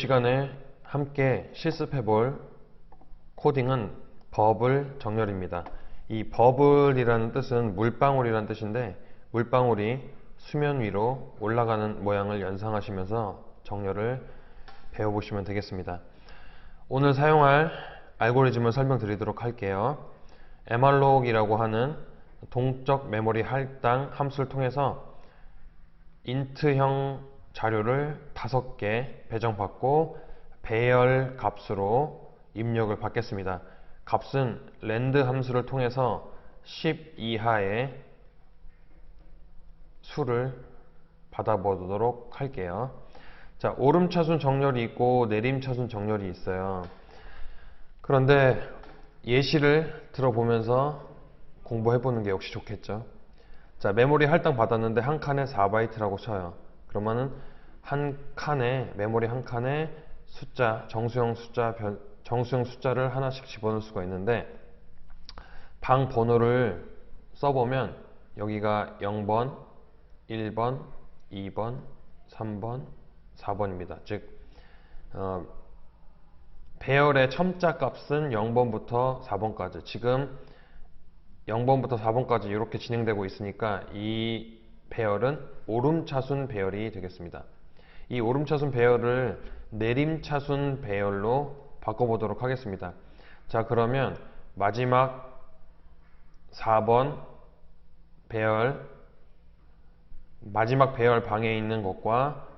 시간에 함께 실습해 볼 코딩은 버블 정렬입니다. 이 버블이라는 뜻은 물방울이라는 뜻인데, 물방울이 수면 위로 올라가는 모양을 연상하시면서 정렬을 배워보시면 되겠습니다. 오늘 사용할 알고리즘을 설명드리도록 할게요. malloc 이라고 하는 동적 메모리 할당 함수를 통해서 int형 자료를 5개 배정받고 배열 값으로 입력을 받겠습니다. 값은 랜드 함수를 통해서 10 이하의 수를 받아보도록 할게요. 자, 오름차순 정렬이 있고 내림차순 정렬이 있어요. 그런데 예시를 들어보면서 공부해보는 게 역시 좋겠죠. 자, 메모리 할당 받았는데 한 칸에 4바이트라고 쳐요. 그러면은 한 칸에, 메모리 한 칸에 숫자, 정수형 숫자를 하나씩 집어넣을 수가 있는데, 방 번호를 써보면 여기가 0번, 1번, 2번, 3번, 4번입니다. 즉 배열의 첨자 값은 0번부터 4번까지, 지금 0번부터 4번까지 이렇게 진행되고 있으니까 이 배열은 오름차순 배열이 되겠습니다. 이 오름차순 배열을 내림차순 배열로 바꿔보도록 하겠습니다. 자, 그러면 마지막 4번 배열, 마지막 배열 방에 있는 것과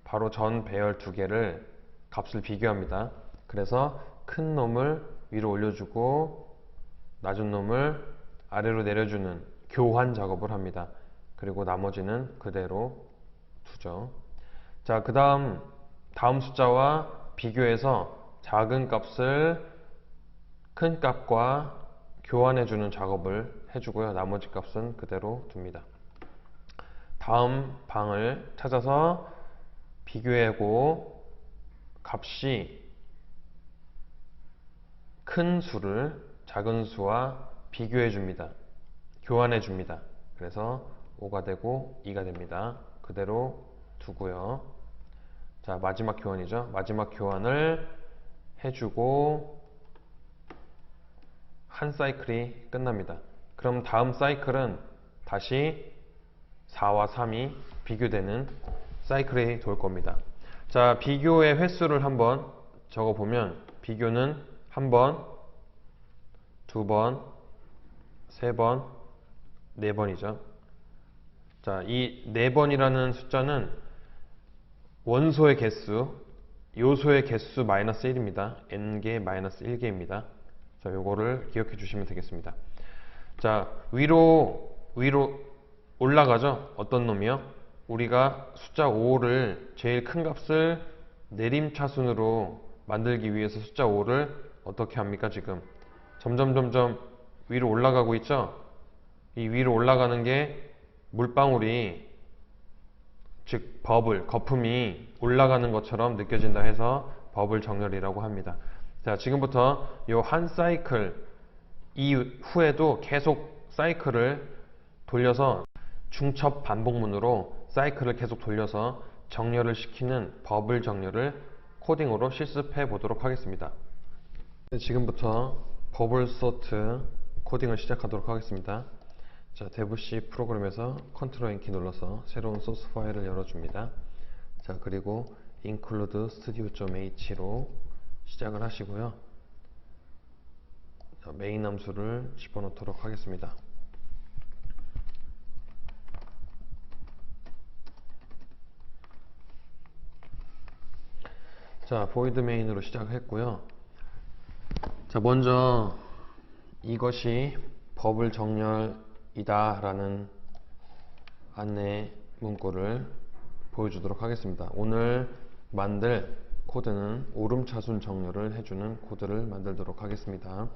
바로 전 배열 두 개를 값을 비교합니다. 그래서 큰 놈을 위로 올려주고 낮은 놈을 아래로 내려주는 교환 작업을 합니다. 그리고 나머지는 그대로 두죠. 자, 그 다음 숫자와 비교해서 작은 값을 큰 값과 교환해주는 작업을 해주고요. 나머지 값은 그대로 둡니다. 다음 방을 찾아서 비교하고 값이 큰 수를 작은 수와 비교해 줍니다. 교환해 줍니다. 그래서 5가 되고 2가 됩니다. 그대로 두고요. 자, 마지막 교환이죠. 마지막 교환을 해주고 한 사이클이 끝납니다. 그럼 다음 사이클은 다시 4와 3이 비교되는 사이클이 돌 겁니다. 자, 비교의 횟수를 한번 적어보면 비교는 1번, 2번, 3번, 4번이죠. 자, 이 4번이라는 숫자는 원소의 개수, 요소의 개수 마이너스 1입니다. n개 마이너스 1개입니다. 자, 요거를 기억해 주시면 되겠습니다. 자, 위로 올라가죠? 어떤 놈이요? 우리가 숫자 5를 제일 큰 값을 내림차순으로 만들기 위해서 숫자 5를 어떻게 합니까? 지금 점점 위로 올라가고 있죠? 이 위로 올라가는 게 물방울이, 즉 버블, 거품이 올라가는 것처럼 느껴진다 해서 버블 정렬이라고 합니다. 자, 지금부터 이 한 사이클 이후에도 계속 사이클을 돌려서 중첩 반복문으로 사이클을 계속 돌려서 정렬을 시키는 버블 정렬을 코딩으로 실습해 보도록 하겠습니다. 지금부터 버블 소트 코딩을 시작하도록 하겠습니다. 자, 데브 C 프로그램에서 컨트롤 N 키 눌러서 새로운 소스 파일을 열어줍니다. 자, 그리고 include studio.h로 시작을 하시고요. 자, 메인 함수를 집어넣도록 하겠습니다. 자, void main으로 시작했고요. 자, 먼저 이것이 버블 정렬이다 라는 안내 문구를 보여주도록 하겠습니다. 오늘 만들 코드는 오름차순 정렬을 해주는 코드를 만들도록 하겠습니다.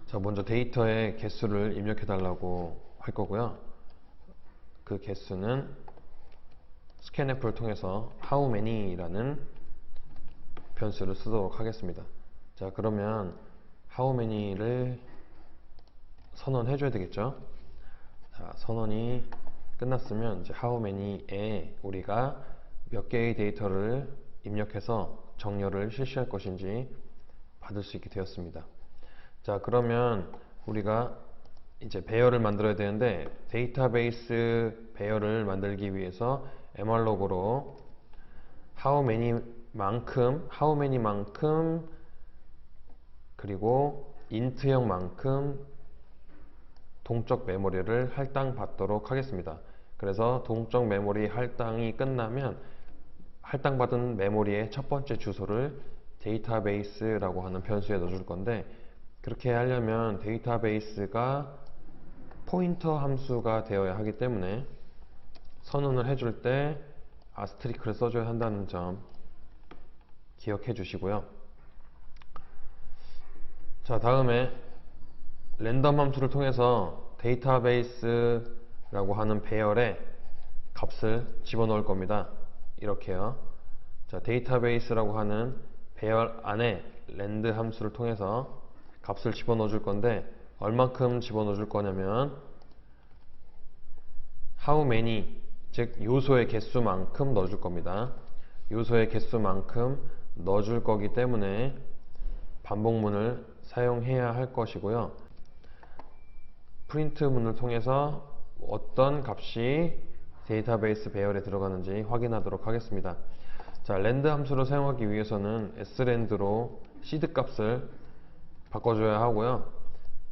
자, 먼저 데이터의 개수를 입력해 달라고 할 거고요. 그 개수는 scanf를 통해서 how many 라는 변수를 쓰도록 하겠습니다. 자, 그러면 how many를 선언해 줘야 되겠죠. 자, 선언이 끝났으면 이제 how many에 우리가 몇 개의 데이터를 입력해서 정렬을 실시할 것인지 받을 수 있게 되었습니다. 자, 그러면 우리가 이제 배열을 만들어야 되는데, 데이터베이스 배열을 만들기 위해서 mrlog으로 how many만큼 그리고 int형만큼 동적 메모리를 할당받도록 하겠습니다. 그래서 동적 메모리 할당이 끝나면 할당받은 메모리의 첫 번째 주소를 데이터베이스라고 하는 변수에 넣어줄 건데, 그렇게 하려면 데이터베이스가 포인터 함수가 되어야 하기 때문에 선언을 해줄 때 아스트리크를 써줘야 한다는 점 기억해 주시고요. 자, 다음에 랜덤 함수를 통해서 데이터베이스라고 하는 배열에 값을 집어넣을 겁니다. 이렇게요. 자, 데이터베이스라고 하는 배열 안에 랜드 함수를 통해서 값을 집어넣어 줄 건데, 얼만큼 집어넣어 줄 거냐면 how many, 즉 요소의 개수만큼 넣어 줄 겁니다. 요소의 개수만큼 넣어 줄 거기 때문에 반복문을 사용해야 할 것이고요. 프린트문을 통해서 어떤 값이 데이터베이스 배열에 들어가는지 확인하도록 하겠습니다. 자, 랜드 함수를 사용하기 위해서는 srand로 seed 값을 바꿔줘야 하고요.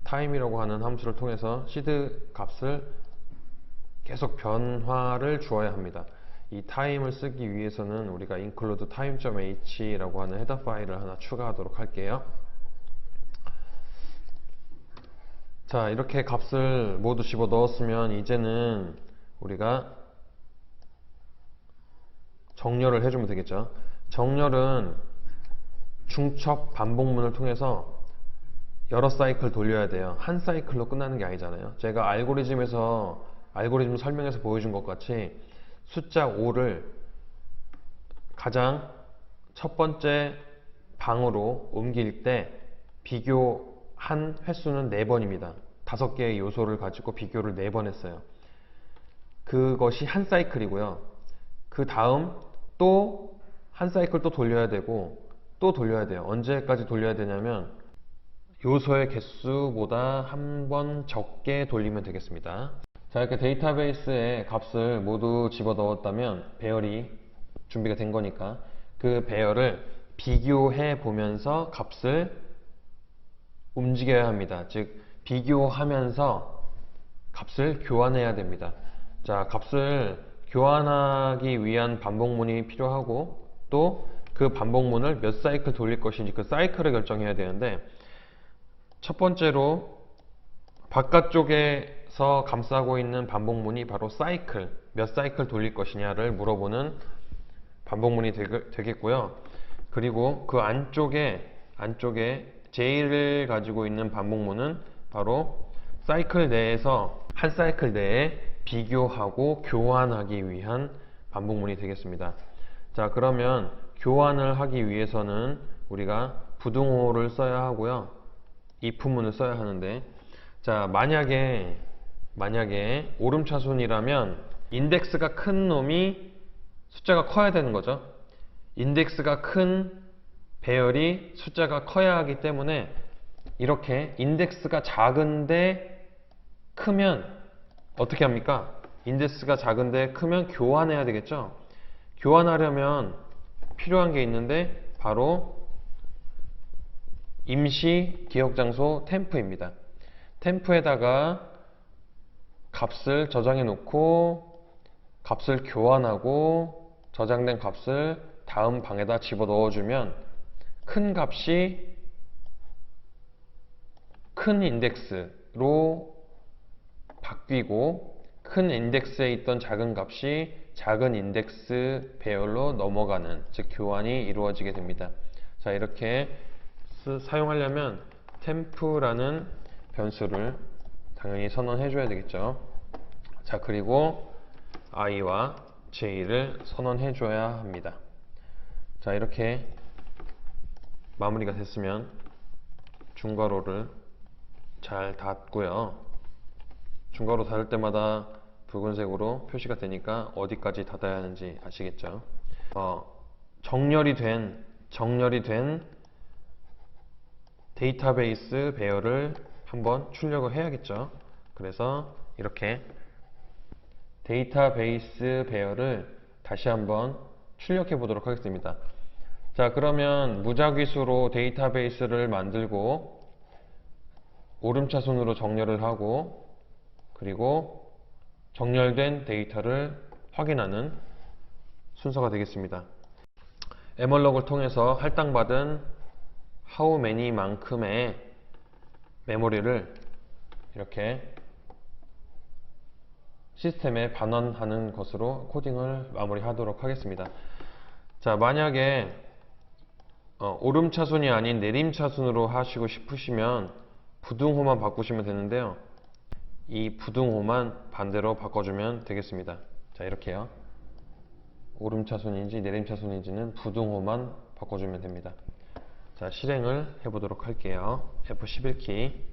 time이라고 하는 함수를 통해서 seed 값을 계속 변화를 주어야 합니다. 이 time을 쓰기 위해서는 우리가 include time.h라고 하는 헤더 파일을 하나 추가하도록 할게요. 자, 이렇게 값을 모두 집어 넣었으면 이제는 우리가 정렬을 해주면 되겠죠. 정렬은 중첩 반복문을 통해서 여러 사이클 돌려야 돼요. 한 사이클로 끝나는 게 아니잖아요. 제가 알고리즘 설명에서 보여준 것 같이 숫자 5를 가장 첫 번째 방으로 옮길 때 비교한 횟수는 4번입니다. 5개의 요소를 가지고 비교를 4번 했어요. 그것이 한 사이클이고요. 그 다음 또 한 사이클 또 돌려야 되고 또 돌려야 돼요. 언제까지 돌려야 되냐면 요소의 개수보다 한 번 적게 돌리면 되겠습니다. 자, 이렇게 데이터베이스에 값을 모두 집어 넣었다면 배열이 준비가 된 거니까 그 배열을 비교해 보면서 값을 움직여야 합니다. 즉 비교하면서 값을 교환해야 됩니다. 자, 값을 교환하기 위한 반복문이 필요하고 또 그 반복문을 몇 사이클 돌릴 것인지 그 사이클을 결정해야 되는데, 첫 번째로 바깥쪽에서 감싸고 있는 반복문이 바로 사이클, 몇 사이클 돌릴 것이냐를 물어보는 반복문이 되겠고요. 그리고 그 안쪽에 J를 가지고 있는 반복문은 바로 사이클 내에서 한 사이클 내에 비교하고 교환하기 위한 반복문이 되겠습니다. 자, 그러면 교환을 하기 위해서는 우리가 부등호를 써야 하고요. if문을 써야 하는데, 자, 만약에 오름차순이라면 인덱스가 큰 놈이 숫자가 커야 되는 거죠. 인덱스가 큰 배열이 숫자가 커야 하기 때문에 이렇게 인덱스가 작은데 크면 어떻게 합니까? 인덱스가 작은데 크면 교환해야 되겠죠. 교환하려면 필요한 게 있는데 바로 임시 기억장소 템프입니다. 템프에다가 값을 저장해 놓고 값을 교환하고 저장된 값을 다음 방에다 집어 넣어주면 큰 값이 큰 인덱스로 바뀌고 큰 인덱스에 있던 작은 값이 작은 인덱스 배열로 넘어가는, 즉 교환이 이루어지게 됩니다. 자, 이렇게 사용하려면 템프라는 변수를 당연히 선언해 줘야 되겠죠. 자, 그리고 i와 j를 선언해 줘야 합니다. 자, 이렇게 마무리가 됐으면 중괄호를 잘 닫고요. 중괄호 닫을 때마다 붉은색으로 표시가 되니까 어디까지 닫아야 하는지 아시겠죠? 정렬이 된 정렬이 된 데이터베이스 배열을 한번 출력을 해야겠죠. 그래서 이렇게 데이터베이스 배열을 다시 한번 출력해 보도록 하겠습니다. 자, 그러면 무작위수로 데이터베이스를 만들고 오름차순으로 정렬을 하고 그리고 정렬된 데이터를 확인하는 순서가 되겠습니다. 에멀럭을 통해서 할당받은 how many 만큼의 메모리를 이렇게 시스템에 반환하는 것으로 코딩을 마무리하도록 하겠습니다. 자, 만약에 오름차순이 아닌 내림차순으로 하시고 싶으시면 부등호만 바꾸시면 되는데요. 이 부등호만 반대로 바꿔주면 되겠습니다. 자, 이렇게요. 오름차순인지 내림차순인지는 부등호만 바꿔주면 됩니다. 자, 실행을 해보도록 할게요. F11키.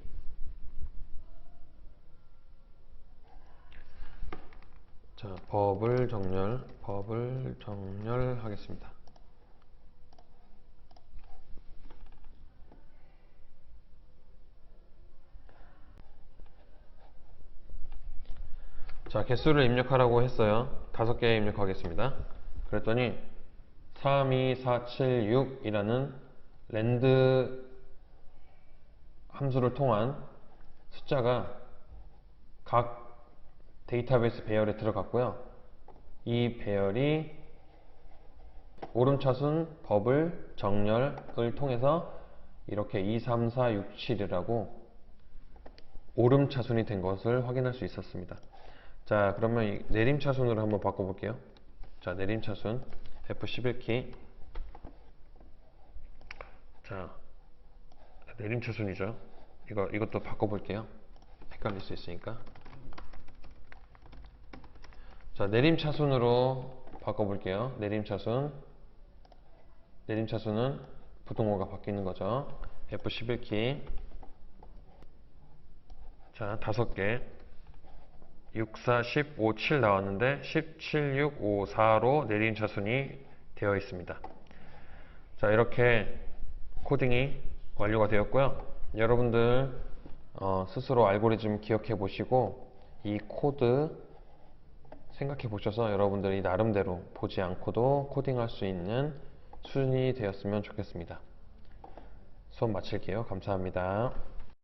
자, 법을 정렬하겠습니다. 자, 개수를 입력하라고 했어요. 5개 입력하겠습니다. 그랬더니 3, 2, 4, 7, 6 이라는 랜드 함수를 통한 숫자가 각 데이터베이스 배열에 들어갔고요. 이 배열이 오름차순 버블 정렬을 통해서 이렇게 2, 3, 4, 6, 7이라고 오름차순이 된 것을 확인할 수 있었습니다. 자, 그러면 이 내림차순으로 한번 바꿔볼게요. 자, 내림차순 F11키. 자, 내림차순이죠. 이것도 바꿔볼게요. 헷갈릴 수 있으니까. 자, 내림차순으로 바꿔볼게요. 내림차순은 부등호가 바뀌는 거죠. F11키. 자, 5개. 6, 4, 10, 5, 7 나왔는데 10, 7, 6, 5, 4로 내림차순이 되어 있습니다. 자, 이렇게 코딩이 완료가 되었고요. 여러분들 스스로 알고리즘 기억해 보시고 이 코드 생각해 보셔서 여러분들이 나름대로 보지 않고도 코딩할 수 있는 수준이 되었으면 좋겠습니다. 수업 마칠게요. 감사합니다.